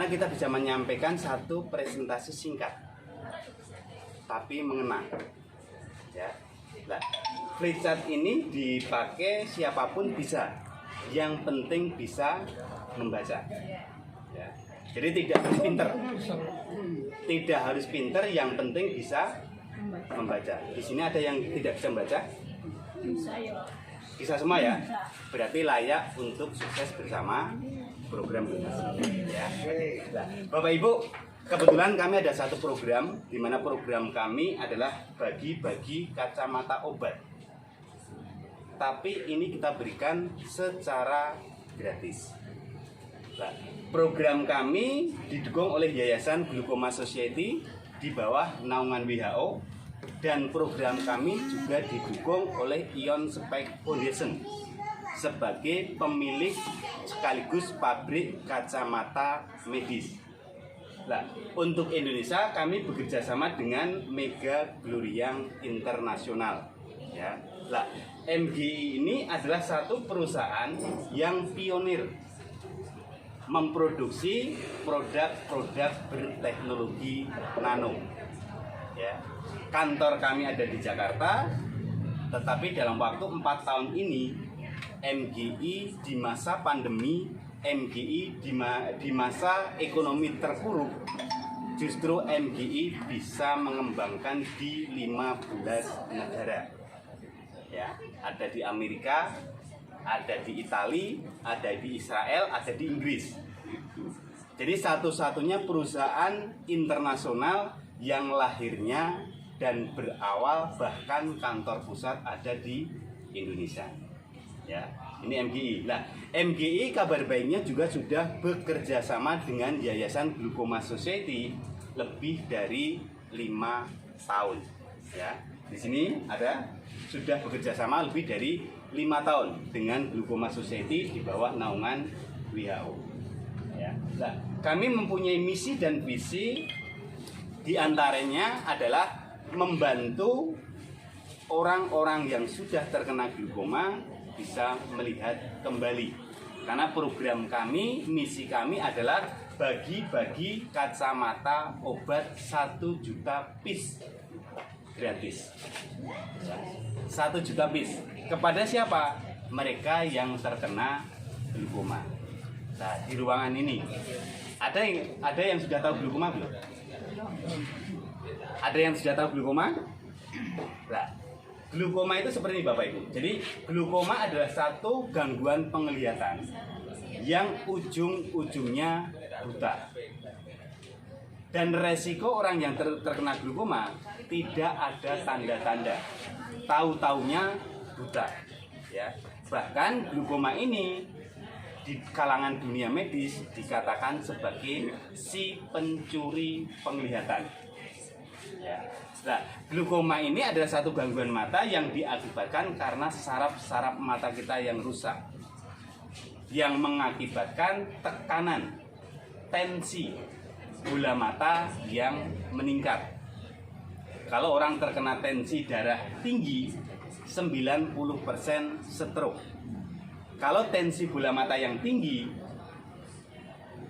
Karena kita bisa menyampaikan satu presentasi singkat, tapi mengena. Ya, nah, flipchart ini dipakai siapapun bisa, yang penting bisa membaca. Ya. Jadi tidak harus pinter, yang penting bisa membaca. Di sini ada yang tidak bisa membaca? Bisa semua ya? Berarti layak untuk sukses bersama program kita. Ya. Nah, Bapak Ibu, kebetulan kami ada satu program, di mana program kami adalah bagi-bagi kacamata obat. Tapi ini kita berikan secara gratis. Nah, program kami didukung oleh Yayasan Glaucoma Society di bawah naungan WHO, dan program kami juga didukung oleh Ion Spec Foundation sebagai pemilik sekaligus pabrik kacamata medis. Nah, untuk Indonesia kami bekerja sama dengan Mega Gloriang Internasional. Ya. Nah, MGI ini adalah satu perusahaan yang pionir memproduksi produk-produk berteknologi nano. Ya. Kantor kami ada di Jakarta, tetapi dalam waktu 4 tahun ini MGI di masa pandemi, MGI di masa ekonomi terpuruk, justru MGI bisa mengembangkan di 15 negara. Ya, ada di Amerika, ada di Italia, ada di Israel, ada di Inggris. Jadi satu-satunya perusahaan internasional yang lahirnya dan berawal bahkan kantor pusat ada di Indonesia. Ya, ini MGI. Nah, MGI kabar baiknya juga sudah bekerja sama dengan Yayasan Glaucoma Society lebih dari 5 tahun. Ya, di sini ada sudah bekerja sama lebih dari 5 tahun dengan Glaucoma Society di bawah naungan WHO. Ya. Nah, kami mempunyai misi dan visi, di antaranya adalah membantu orang-orang yang sudah terkena glaukoma bisa melihat kembali. Karena program kami, misi kami adalah bagi-bagi kacamata obat 1 juta piece gratis. 1 juta piece. Kepada siapa? Mereka yang terkena glaukoma. Nah, di ruangan ini ada yang sudah tahu glaukoma belum? Ada yang sudah tahu glaukoma? Nah, glaukoma itu seperti ini Bapak Ibu. Jadi glaukoma adalah satu gangguan penglihatan yang ujung-ujungnya buta. Dan resiko orang yang terkena glaukoma tidak ada tanda-tanda, tahu-taunya buta. Ya, bahkan glaukoma ini di kalangan dunia medis dikatakan sebagai si pencuri penglihatan. Ya. Nah, glaukoma ini adalah satu gangguan mata yang diakibatkan karena saraf-saraf mata kita yang rusak, yang mengakibatkan tekanan, tensi bola mata yang meningkat. Kalau orang terkena tensi darah tinggi, 90% stroke. Kalau tensi bola mata yang tinggi,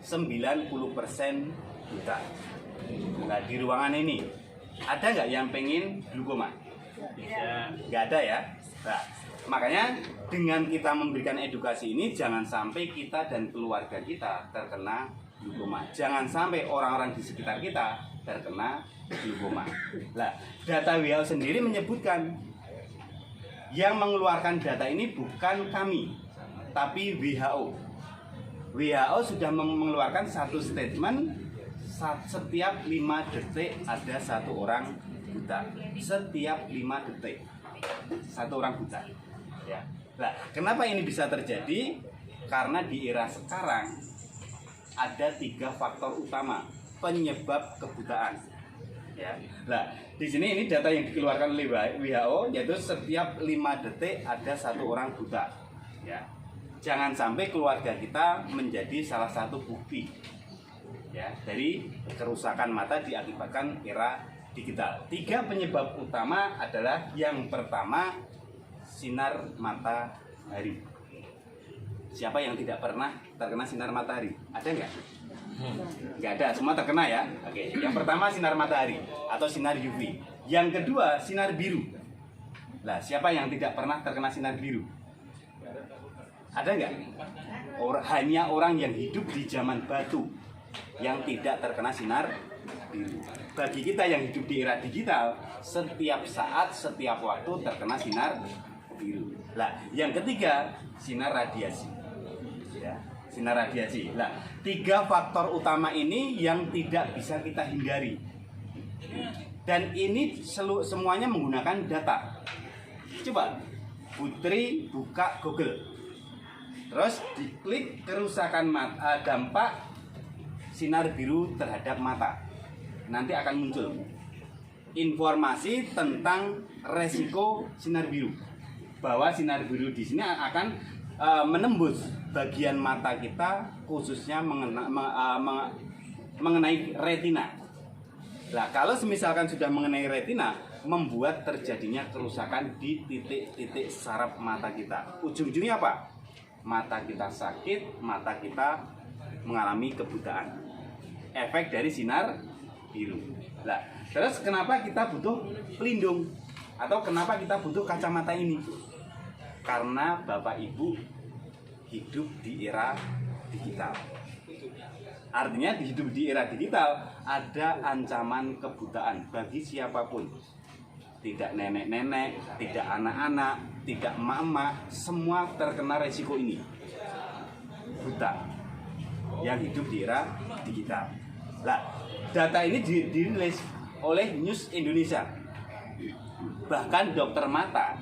90% buta. Nah, di ruangan ini ada nggak yang pengen glaukoma? Bisa. Nggak ada ya. Nah, makanya dengan kita memberikan edukasi ini, jangan sampai kita dan keluarga kita terkena glaukoma. Jangan sampai orang-orang di sekitar kita terkena glaukoma. Nah, data WHO sendiri menyebutkan, yang mengeluarkan data ini bukan kami, tapi WHO. WHO sudah mengeluarkan satu statement, setiap 5 detik ada 1 orang buta. Setiap 5 detik 1 orang buta. Ya. Nah, kenapa ini bisa terjadi? Karena di era sekarang ada 3 faktor utama penyebab kebutaan. Ya. Nah, di sini ini data yang dikeluarkan oleh WHO, yaitu setiap 5 detik ada 1 orang buta. Ya. Jangan sampai keluarga kita menjadi salah satu bukti, ya, dari kerusakan mata diakibatkan era digital. 3 penyebab utama adalah, yang pertama, sinar matahari. Siapa yang tidak pernah terkena sinar matahari? Ada nggak? Nggak ada, semua terkena ya. Oke, yang pertama sinar matahari atau sinar UV. Yang kedua sinar biru. Nah, siapa yang tidak pernah terkena sinar biru? Ada nggak? Hanya orang yang hidup di zaman batu yang tidak terkena sinar biru. Bagi kita yang hidup di era digital, setiap saat, setiap waktu terkena sinar biru. Nah, yang ketiga sinar radiasi. Ya, sinar radiasi. Nah, 3 faktor utama ini yang tidak bisa kita hindari. Dan ini semuanya menggunakan data. Coba Putri buka Google, terus diklik kerusakan mata, dampak sinar biru terhadap mata. Nanti akan muncul informasi tentang resiko sinar biru, bahwa sinar biru di sini akan menembus bagian mata kita, khususnya mengenai retina. Nah, kalau misalkan sudah mengenai retina, membuat terjadinya kerusakan di titik-titik saraf mata kita. Ujung-ujungnya apa? Mata kita sakit, mata kita mengalami kebutaan. Efek dari sinar biru. Nah, terus kenapa kita butuh pelindung? Atau kenapa kita butuh kacamata ini? Karena Bapak Ibu hidup di era digital. Artinya hidup di era digital ada ancaman kebutaan bagi siapapun. Tidak nenek-nenek, tidak anak-anak, tidak emak-emak, semua terkena resiko ini. Buta yang hidup di era digital. Nah, data ini dirilis oleh News Indonesia. Bahkan dokter mata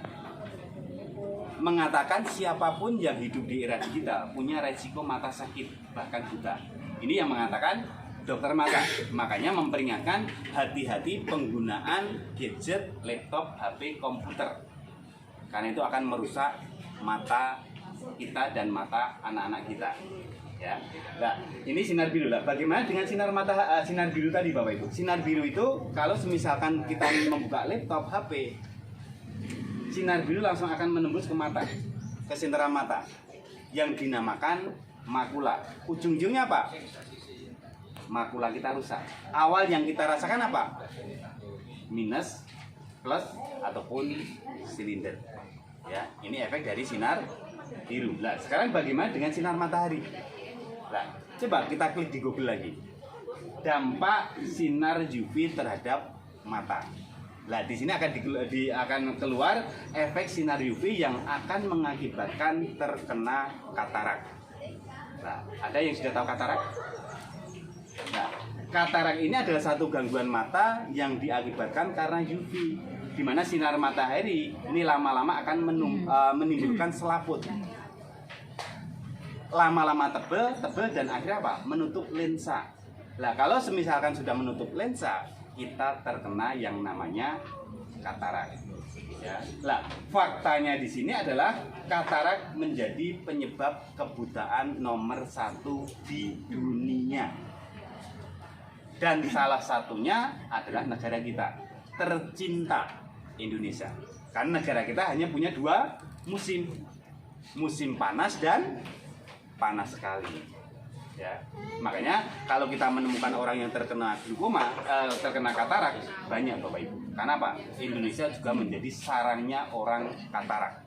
mengatakan siapapun yang hidup di era digital punya resiko mata sakit, bahkan buta. Ini yang mengatakan dokter mata. Makanya memperingatkan hati-hati penggunaan gadget, laptop, HP, komputer. Karena itu akan merusak mata kita dan mata anak-anak kita. Ya. Nah, ini sinar biru lah. Bagaimana dengan sinar biru tadi, Bapak Ibu? Sinar biru itu kalau misalkan kita membuka laptop, HP, sinar biru langsung akan menembus ke mata, ke sindera mata, yang dinamakan makula. Ujung-ujungnya apa? Makula kita rusak. Awal yang kita rasakan apa? Minus, plus, ataupun silinder. Ya, ini efek dari sinar biru. Nah, sekarang bagaimana dengan sinar matahari? Nah, coba kita klik di Google lagi. Dampak sinar UV terhadap mata. Nah, di sini akan keluar efek sinar UV yang akan mengakibatkan terkena katarak. Nah, ada yang sudah tahu katarak? Nah, katarak ini adalah satu gangguan mata yang diakibatkan karena UV, di mana sinar matahari ini lama-lama akan menimbulkan selaput. Lama-lama tebel dan akhirnya apa? Menutup lensa. Nah, kalau misalkan sudah menutup lensa, kita terkena yang namanya katarak. Ya. Nah, faktanya di sini adalah katarak menjadi penyebab kebutaan nomor 1 di dunia. Dan salah satunya adalah negara kita tercinta, Indonesia. Karena negara kita hanya punya 2 musim. Musim panas dan panas sekali. Ya. Makanya kalau kita menemukan orang yang terkena glaukoma, terkena katarak, banyak Bapak Ibu. Karena apa? Indonesia juga menjadi sarangnya orang katarak.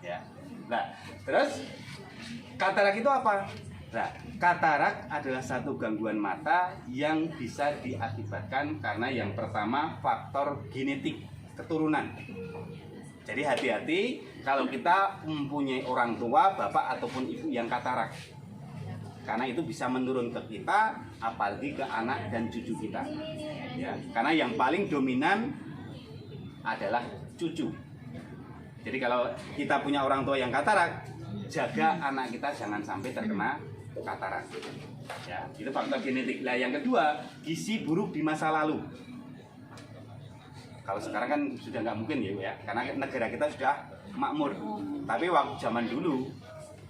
Ya. Nah, terus katarak itu apa? Nah, katarak adalah satu gangguan mata yang bisa diakibatkan karena yang pertama faktor genetik, keturunan. Jadi hati-hati kalau kita mempunyai orang tua, bapak ataupun ibu yang katarak. Karena itu bisa menurun ke kita, apalagi ke anak dan cucu kita. Ya, karena yang paling dominan adalah cucu. Jadi kalau kita punya orang tua yang katarak, jaga anak kita jangan sampai terkena katarak. Ya, itu faktor genetik. Nah, yang kedua, gizi buruk di masa lalu. Kalau sekarang kan sudah nggak mungkin ya, karena negara kita sudah makmur. Tapi waktu zaman dulu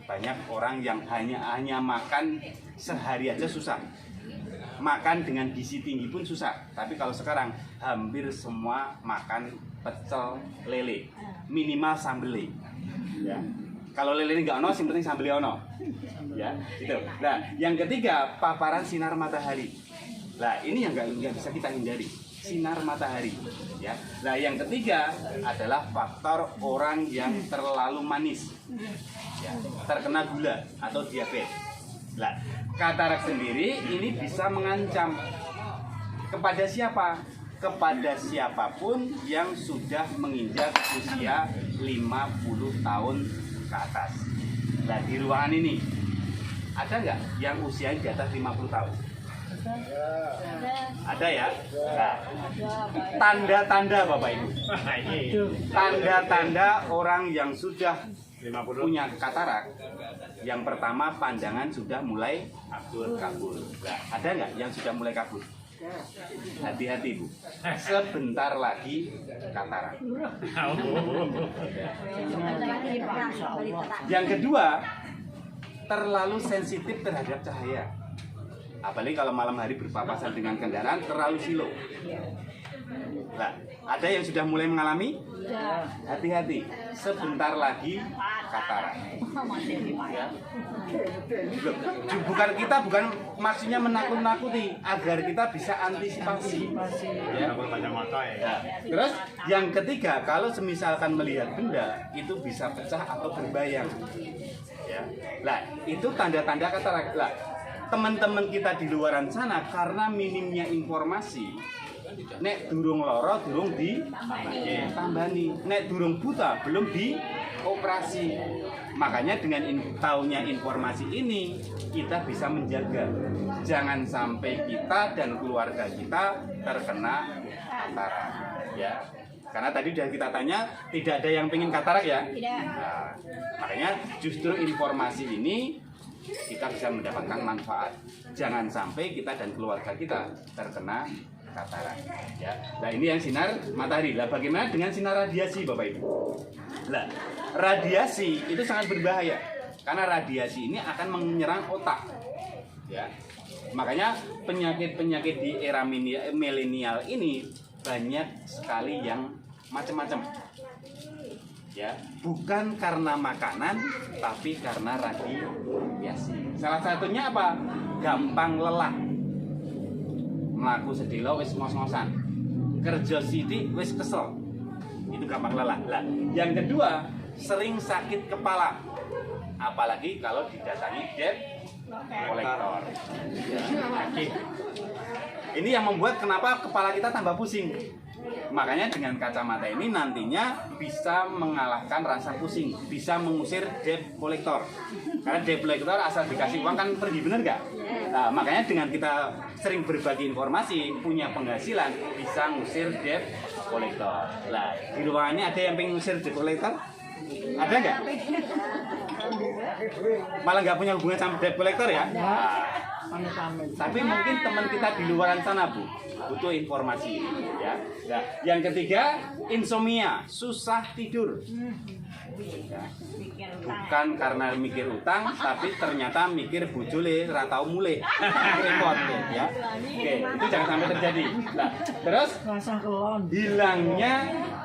banyak orang yang hanya makan sehari aja susah. Makan dengan gizi tinggi pun susah. Tapi kalau sekarang hampir semua makan pecel lele, minimal sambelé. Ya. Kalau lele nggak ono, yang penting sambelnya ono. Ya, gitu. Nah, yang ketiga paparan sinar matahari. Nah, ini yang nggak bisa kita hindari, sinar matahari. Ya. Nah, yang ketiga adalah faktor orang yang terlalu manis, ya, terkena gula atau diabetes. Nah, katarak sendiri ini bisa mengancam kepada siapa? Kepada siapapun yang sudah menginjak usia 50 tahun ke atas. Nah, di ruangan ini ada nggak yang usianya di atas 50 tahun? Ada ya? Nah, tanda-tanda Bapak Ibu. Tanda-tanda orang yang sudah punya katarak. Yang pertama, pandangan sudah mulai kabur. Nah, ada nggak yang sudah mulai kabur? Hati-hati Bu, sebentar lagi katarak. Yang kedua, terlalu sensitif terhadap cahaya. Apalagi kalau malam hari berpapasan dengan kendaraan, terlalu silau. Nah, ada yang sudah mulai mengalami? Hati-hati, sebentar lagi katarak. Ya. Bukan maksudnya menakut-nakuti, agar kita bisa antisipasi. Ya. Nah, terus yang ketiga, kalau semisalkan melihat benda itu bisa pecah atau berbayang. Ya. Nah, itu tanda-tanda katarak. Nah, teman-teman kita di luaran sana karena minimnya informasi, nek durung loro durung ditambani, nek durung buta belum dioperasi. Makanya dengan taunya informasi ini kita bisa menjaga jangan sampai kita dan keluarga kita terkena katarak, ya. Karena tadi sudah kita tanya, tidak ada yang pengen katarak ya. Nah, makanya justru informasi ini kita bisa mendapatkan manfaat. Jangan sampai kita dan keluarga kita terkena katarak. Ya. Nah, ini yang sinar matahari. Lah, bagaimana dengan sinar radiasi, Bapak Ibu? Lah, radiasi itu sangat berbahaya karena radiasi ini akan menyerang otak. Ya. Makanya penyakit-penyakit di era milenial ini banyak sekali yang macam-macam. Ya, bukan karena makanan tapi karena radiasi. Salah satunya apa? Gampang lelah. Mlaku sedilo wis ngos-ngosan. Kerja sithik wis kesel. Itu gampang lelah. Lah, yang kedua, sering sakit kepala. Apalagi kalau didatangi debt collector. Ya. Ini yang membuat kenapa kepala kita tambah pusing. Makanya dengan kacamata ini nantinya bisa mengalahkan rasa pusing, bisa mengusir debt collector. Karena debt collector asal dikasih uang kan pergi, bener nggak? Nah, makanya dengan kita sering berbagi informasi, punya penghasilan, bisa ngusir debt collector. Nah, di ruangannya ada yang pengen ngusir debt collector? Ada nggak? Malah nggak punya hubungan sama debt collector ya? Tapi mungkin teman kita di luaran sana Bu butuh informasi ya. Nah, yang ketiga, insomnia, susah tidur. Ya. Bukan karena mikir utang, tapi ternyata mikir bojole ra tau mulih. Repot ya. Oke, itu jangan sampai terjadi. Nah, terus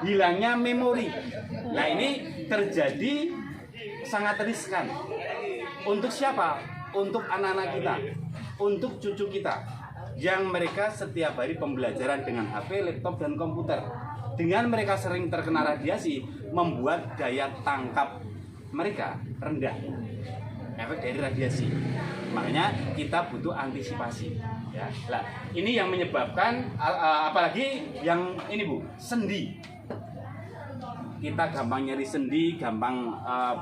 hilangnya memori. Nah, ini terjadi sangat riskan. Untuk siapa? Untuk anak-anak kita, untuk cucu kita, yang mereka setiap hari pembelajaran dengan HP, laptop, dan komputer. Dengan mereka sering terkena radiasi, membuat daya tangkap mereka rendah. Efek dari radiasi. Makanya kita butuh antisipasi. Ya. Nah, ini yang menyebabkan, apalagi yang ini Bu, sendi. Kita gampang nyeri sendi, gampang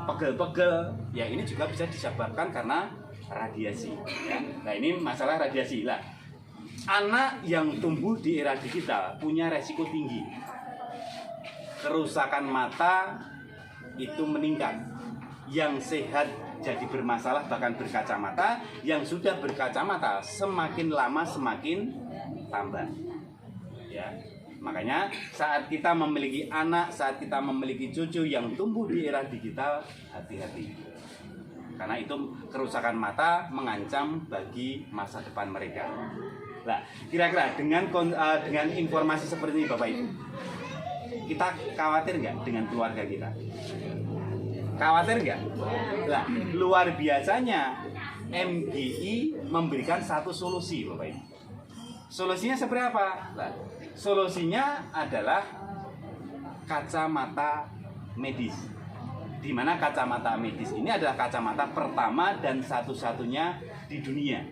pegel-pegel. Ya, ini juga bisa disebabkan karena radiasi. Ya. Nah, ini masalah radiasi lah. Anak yang tumbuh di era digital punya resiko tinggi. Kerusakan mata itu meningkat. Yang sehat jadi bermasalah bahkan berkacamata. Yang sudah berkacamata semakin lama semakin tambah. Ya. Makanya saat kita memiliki anak, saat kita memiliki cucu yang tumbuh di era digital, hati-hati. Karena itu kerusakan mata mengancam bagi masa depan mereka. Nah, kira-kira dengan informasi seperti ini Bapak Ibu, kita khawatir nggak dengan keluarga kita? Khawatir nggak? Nah, luar biasanya MGI memberikan satu solusi, Bapak Ibu. Solusinya seperti apa? Nah, solusinya adalah kacamata medis. Di mana kacamata medis ini adalah kacamata pertama dan satu-satunya di dunia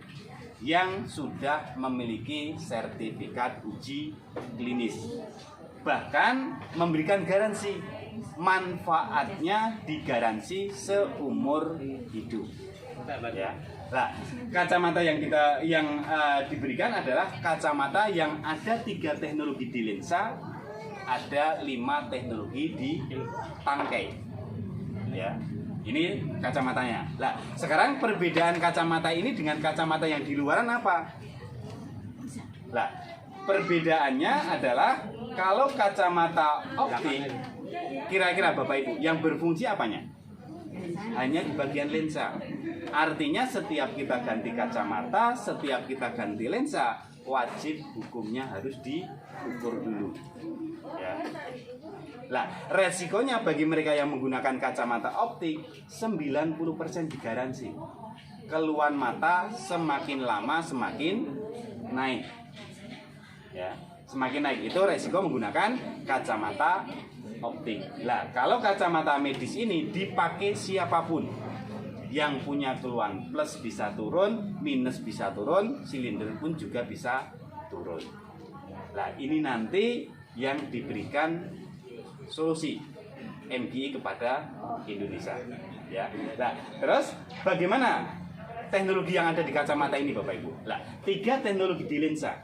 yang sudah memiliki sertifikat uji klinis. Bahkan memberikan garansi, manfaatnya digaransi seumur hidup. Ya. Nah, kacamata yang diberikan adalah kacamata yang ada 3 teknologi di lensa, ada 5 teknologi di tangkai. Ya, ini kacamatanya. Nah, sekarang perbedaan kacamata ini dengan kacamata yang di luaran apa? Nah, perbedaannya adalah kalau kacamata optik, kira-kira Bapak Ibu, yang berfungsi apanya? Hanya di bagian lensa. Artinya setiap kita ganti kacamata, setiap kita ganti lensa, wajib hukumnya harus diukur dulu. Ya. Nah, resikonya bagi mereka yang menggunakan kacamata optik 90% digaransi. Keluhan mata semakin lama semakin naik. Ya, semakin naik itu resiko menggunakan kacamata optik. Nah, kalau kacamata medis ini dipakai siapapun, yang punya keluhan plus bisa turun, minus bisa turun, silinder pun juga bisa turun. Nah, ini nanti yang diberikan solusi MGI kepada Indonesia. Ya. Nah, terus bagaimana teknologi yang ada di kacamata ini, Bapak Ibu? Nah, 3 teknologi di lensa.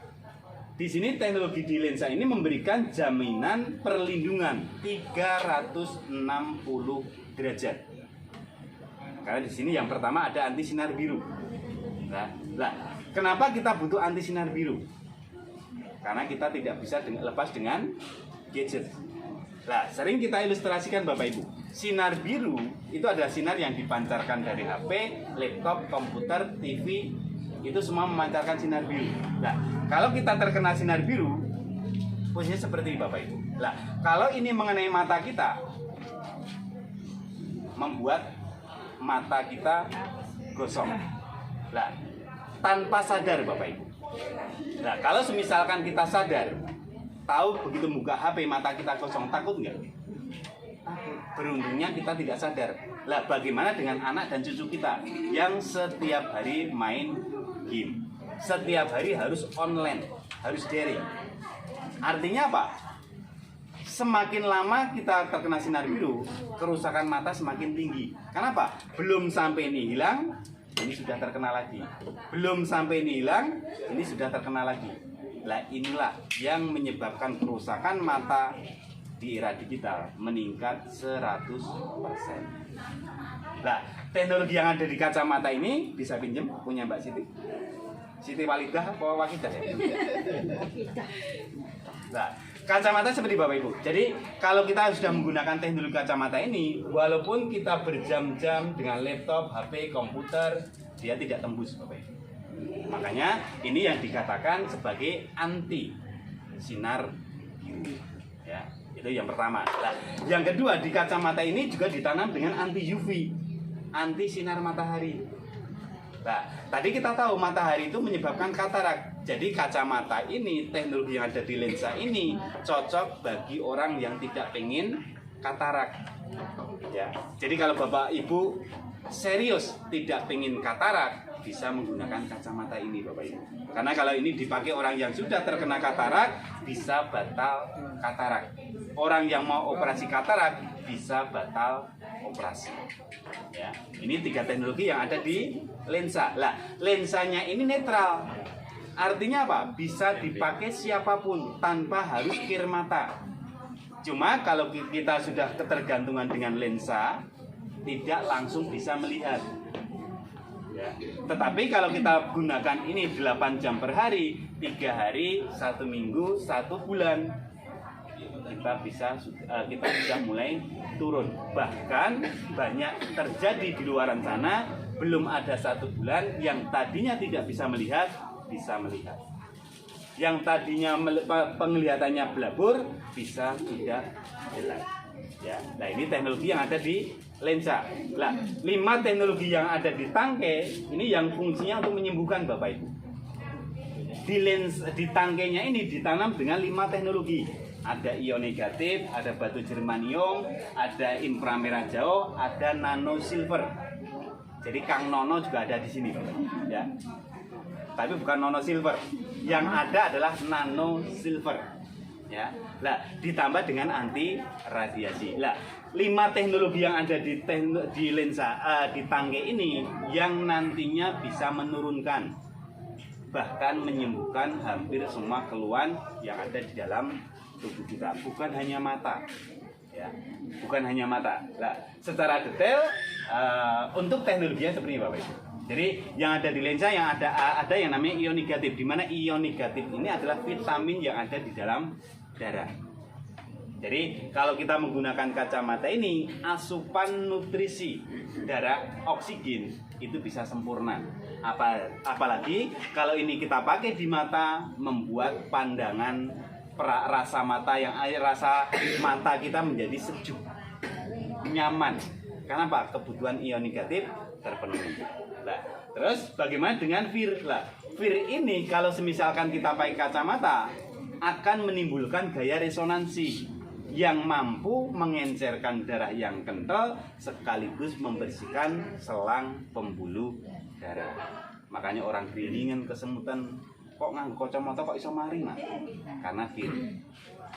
Di sini teknologi di lensa ini memberikan jaminan perlindungan 360 derajat. Karena di sini yang pertama ada anti sinar biru. Nah, kenapa kita butuh anti sinar biru? Karena kita tidak bisa lepas dengan gadget. Nah, sering kita ilustrasikan Bapak Ibu, sinar biru itu adalah sinar yang dipancarkan dari HP, laptop, komputer, TV, itu semua memancarkan sinar biru. Nah, kalau kita terkena sinar biru, posisinya seperti ini Bapak Ibu. Nah, kalau ini mengenai mata kita, membuat mata kita gosong. Nah, tanpa sadar Bapak Ibu. Nah, kalau misalkan kita sadar, tahu begitu buka HP mata kita kosong, takut nggak? Beruntungnya kita tidak sadar. Lah, bagaimana dengan anak dan cucu kita yang setiap hari main game, setiap hari harus online, harus daring? Artinya apa? Semakin lama kita terkena sinar biru, kerusakan mata semakin tinggi. Kenapa? Belum sampai ini hilang, ini sudah terkena lagi. Belum sampai ini hilang, ini sudah terkena lagi. Nah, inilah yang menyebabkan kerusakan mata di era digital meningkat 100%. Nah, teknologi yang ada di kacamata ini bisa pinjam punya Mbak Siti. Siti Walidah apa Wakidah ya? Nah, kacamata seperti Bapak Ibu. Jadi, kalau kita sudah menggunakan teknologi kacamata ini, walaupun kita berjam-jam dengan laptop, HP, komputer, dia tidak tembus Bapak Ibu. Makanya ini yang dikatakan sebagai anti sinar biru. Ya, itu yang pertama. Nah, yang kedua, di kacamata ini juga ditanam dengan anti UV, anti sinar matahari. Nah, tadi kita tahu matahari itu menyebabkan katarak. Jadi kacamata ini, teknologi yang ada di lensa ini cocok bagi orang yang tidak pengen katarak. Ya, jadi kalau Bapak Ibu serius tidak pengen katarak, bisa menggunakan kacamata ini Bapak Ibu. Karena kalau ini dipakai orang yang sudah terkena katarak, bisa batal katarak. Orang yang mau operasi katarak bisa batal operasi. Ya, ini 3 teknologi yang ada di lensa. Lah, lensanya ini netral. Artinya apa? Bisa dipakai siapapun tanpa harus kir mata. Cuma kalau kita sudah ketergantungan dengan lensa, tidak langsung bisa melihat. Ya. Tetapi kalau kita gunakan ini 8 jam per hari, 3 hari, 1 minggu, 1 bulan, kita sudah mulai turun. Bahkan banyak terjadi di luaran sana, belum ada 1 bulan yang tadinya tidak bisa melihat, bisa melihat. Yang tadinya penglihatannya blabur, bisa tidak jelas. Ya. Nah, ini teknologi yang ada di lensa. Nah, 5 teknologi yang ada di tangkai ini yang fungsinya untuk menyembuhkan Bapak Ibu. Di tangkainya ini ditanam dengan 5 teknologi. Ada ion negatif, ada batu germanium, ada inframerah jauh, ada nano silver. Jadi Kang Nono juga ada di sini, ya. Tapi bukan nano silver. Yang ada adalah nano silver. Ya. Nah, ditambah dengan anti radiasi. Nah, 5 teknologi yang ada di lensa di tangkai ini yang nantinya bisa menurunkan bahkan menyembuhkan hampir semua keluhan yang ada di dalam tubuh kita, bukan hanya mata, ya, bukan hanya mata. Nah, secara detail untuk teknologinya seperti ini Bapak Ibu. Jadi yang ada di lensa yang ada yang namanya ion negatif, di mana ion negatif ini adalah vitamin yang ada di dalam darah. Jadi kalau kita menggunakan kacamata ini, asupan nutrisi darah oksigen itu bisa sempurna. Apalagi kalau ini kita pakai di mata, membuat pandangan rasa mata kita menjadi sejuk, nyaman. Karena apa? Kebutuhan ion negatif terpenuhi. Nah, terus bagaimana dengan VIR? Lah, VIR ini kalau semisalkan kita pakai kacamata akan menimbulkan gaya resonansi yang mampu mengencerkan darah yang kental sekaligus membersihkan selang pembuluh darah. Makanya orang kelilingan kesemutan kok nganggo kacamata kok iso mari, Mas? Karena VIR.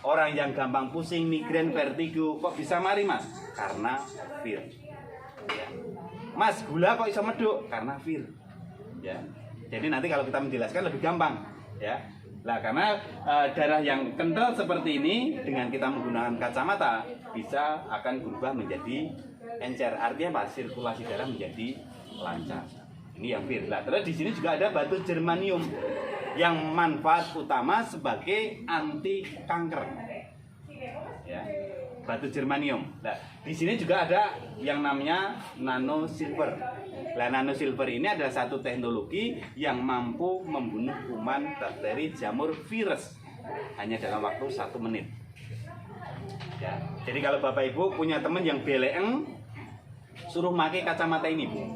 Orang yang gampang pusing, migrain, vertigo kok bisa mari, Mas? Karena VIR. Ya. Mas, gula kok iso meduk? Karena VIR. Ya. Jadi nanti kalau kita menjelaskan lebih gampang, ya. Nah, karena darah yang kental seperti ini dengan kita menggunakan kacamata bisa akan berubah menjadi encer. Artinya apa? Sirkulasi darah menjadi lancar. Ini yang VIR. Nah, terus di sini juga ada batu germanium yang manfaat utama sebagai anti kanker. Ya. Batu germanium. Nah, di sini juga ada yang namanya nano silver. Nah, nano silver ini adalah satu teknologi yang mampu membunuh kuman, bakteri, jamur, virus hanya dalam waktu 1 menit. Ya. Jadi kalau Bapak Ibu punya teman yang beleeng, suruh pakai kacamata ini, Bu.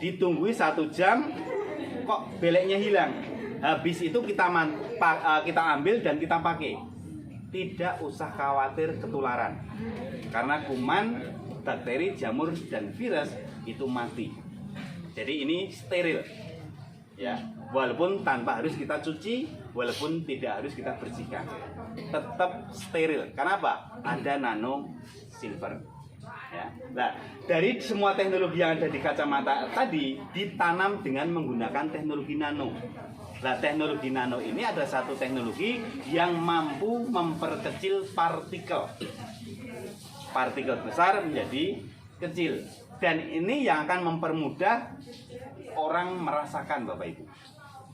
Ditunggu 1 jam, kok beleknya hilang. Habis itu kita ambil dan kita pakai. Tidak usah khawatir ketularan, karena kuman, bakteri, jamur, dan virus itu mati. Jadi ini steril, ya. Walaupun tanpa harus kita cuci, walaupun tidak harus kita bersihkan, tetap steril. Kenapa? Ada nano silver. Ya. Nah, dari semua teknologi yang ada di kacamata tadi ditanam dengan menggunakan teknologi nano. Nah, teknologi nano ini adalah satu teknologi yang mampu memperkecil partikel besar menjadi kecil. Dan ini yang akan mempermudah orang merasakan, Bapak Ibu.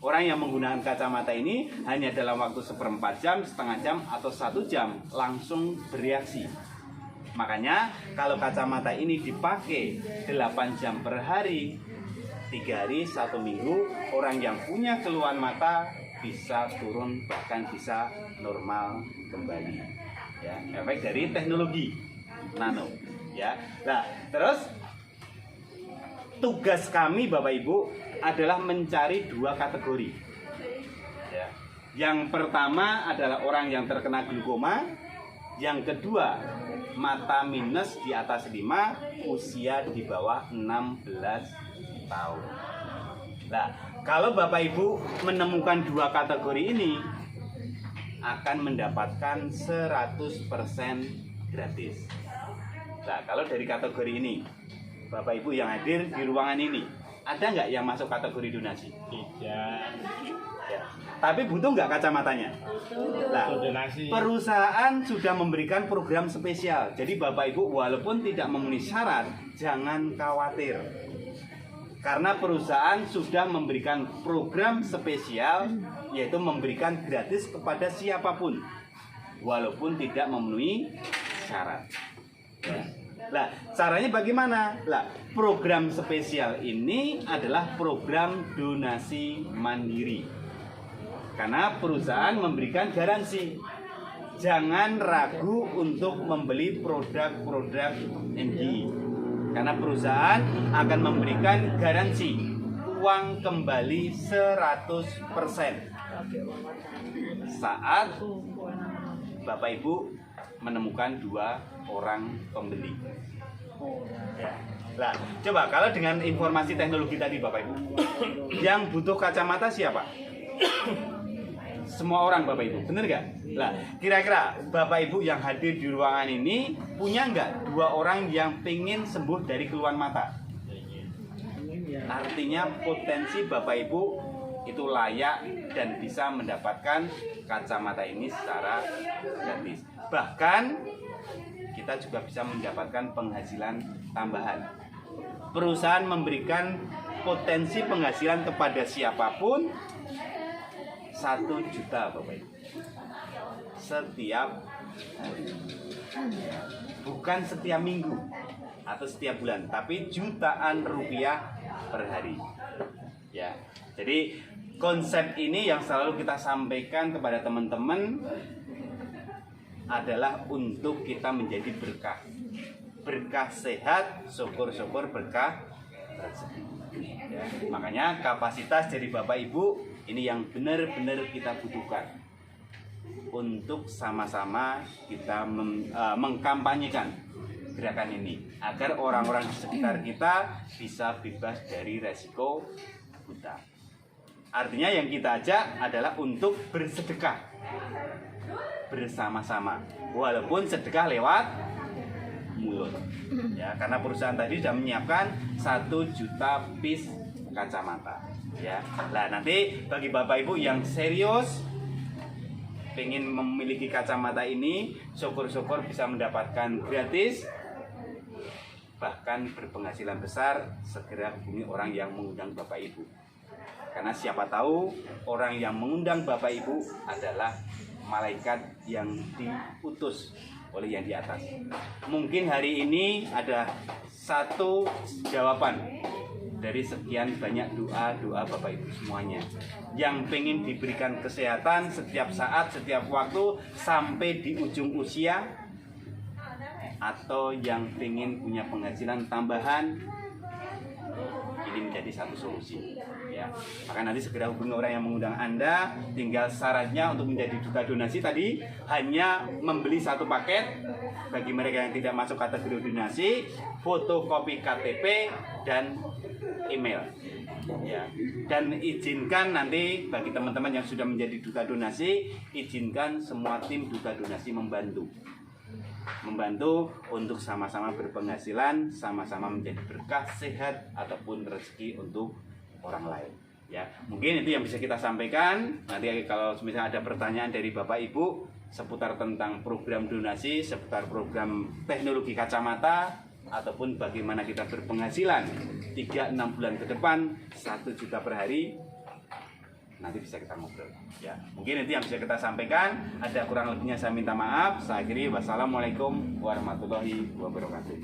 Orang yang menggunakan kacamata ini hanya dalam waktu 1/4 jam, setengah jam, atau 1 jam langsung bereaksi. Makanya kalau kacamata ini dipakai 8 jam per hari, 3 hari, 1 minggu, orang yang punya keluhan mata bisa turun, bahkan bisa normal kembali. Ya, efek dari teknologi nano. Ya, nah terus tugas kami Bapak Ibu adalah mencari 2 kategori. Ya. Yang pertama adalah orang yang terkena glaukoma, yang kedua mata minus di atas 5, usia di bawah 16 tahun. Nah, kalau Bapak Ibu menemukan 2 kategori ini akan mendapatkan 100% gratis. Nah, kalau dari kategori ini, Bapak Ibu yang hadir di ruangan ini, ada nggak yang masuk kategori donasi? Tidak. Ya. Tapi butuh nggak kacamatanya? Nah, perusahaan sudah memberikan program spesial. Jadi Bapak Ibu walaupun tidak memenuhi syarat, jangan khawatir. Karena perusahaan sudah memberikan program spesial, yaitu memberikan gratis kepada siapapun, walaupun tidak memenuhi syarat. Ya. Nah, caranya bagaimana? Nah, program spesial ini adalah program donasi mandiri. Karena perusahaan memberikan garansi. Jangan ragu untuk membeli produk-produk MGI. Karena perusahaan akan memberikan garansi uang kembali 100% saat Bapak Ibu menemukan 2 orang pembeli. Ya. Nah, coba kalau dengan informasi teknologi tadi Bapak Ibu, yang butuh kacamata siapa? Semua orang Bapak Ibu, bener nggak? Nah, kira-kira Bapak Ibu yang hadir di ruangan ini punya nggak 2 orang yang pengen sembuh dari keluhan mata? Artinya potensi Bapak Ibu itu layak dan bisa mendapatkan kacamata ini secara gratis. Bahkan kita juga bisa mendapatkan penghasilan tambahan. Perusahaan memberikan potensi penghasilan kepada siapapun 1 juta Bapak Ibu setiap hari. Bukan setiap minggu atau setiap bulan, tapi jutaan rupiah per hari. Ya. Jadi konsep ini yang selalu kita sampaikan kepada teman-teman adalah untuk kita menjadi berkah. Berkah sehat, syukur-syukur berkah rezeki. Ya, makanya kapasitas dari Bapak Ibu ini yang benar-benar kita butuhkan untuk sama-sama kita mengkampanyekan gerakan ini agar orang-orang di sekitar kita bisa bebas dari resiko buta. Artinya yang kita ajak adalah untuk bersedekah bersama-sama, walaupun sedekah lewat mulut. Ya, karena perusahaan tadi sudah menyiapkan 1 juta piece kacamata. Ya, nah nanti bagi Bapak Ibu yang serius pengen memiliki kacamata ini, syukur-syukur bisa mendapatkan gratis, bahkan berpenghasilan besar, segera hubungi orang yang mengundang Bapak Ibu. Karena siapa tahu orang yang mengundang Bapak Ibu adalah malaikat yang diutus oleh yang di atas. Mungkin hari ini ada 1 jawaban dari sekian banyak doa-doa Bapak Ibu semuanya yang pengen diberikan kesehatan setiap saat, setiap waktu sampai di ujung usia, atau yang pengen punya penghasilan tambahan. Ini menjadi 1 solusi. Ya, maka nanti segera hubungi orang yang mengundang Anda. Tinggal syaratnya untuk menjadi duta donasi tadi hanya membeli 1 paket. Bagi mereka yang tidak masuk kategori donasi, fotokopi KTP dan email. Ya, dan izinkan nanti bagi teman-teman yang sudah menjadi duta donasi, izinkan semua tim duta donasi membantu untuk sama-sama berpenghasilan, sama-sama menjadi berkah, sehat ataupun rezeki untuk orang lain. Ya, mungkin itu yang bisa kita sampaikan. Nanti kalau misalnya ada pertanyaan dari Bapak Ibu seputar tentang program donasi, seputar program teknologi kacamata, ataupun bagaimana kita berpenghasilan 3-6 bulan ke depan 1 juta per hari, nanti bisa kita ngobrol. Ya, mungkin itu yang bisa kita sampaikan. Ada kurang lebihnya saya minta maaf. Saya akhiri, wassalamualaikum warahmatullahi wabarakatuh.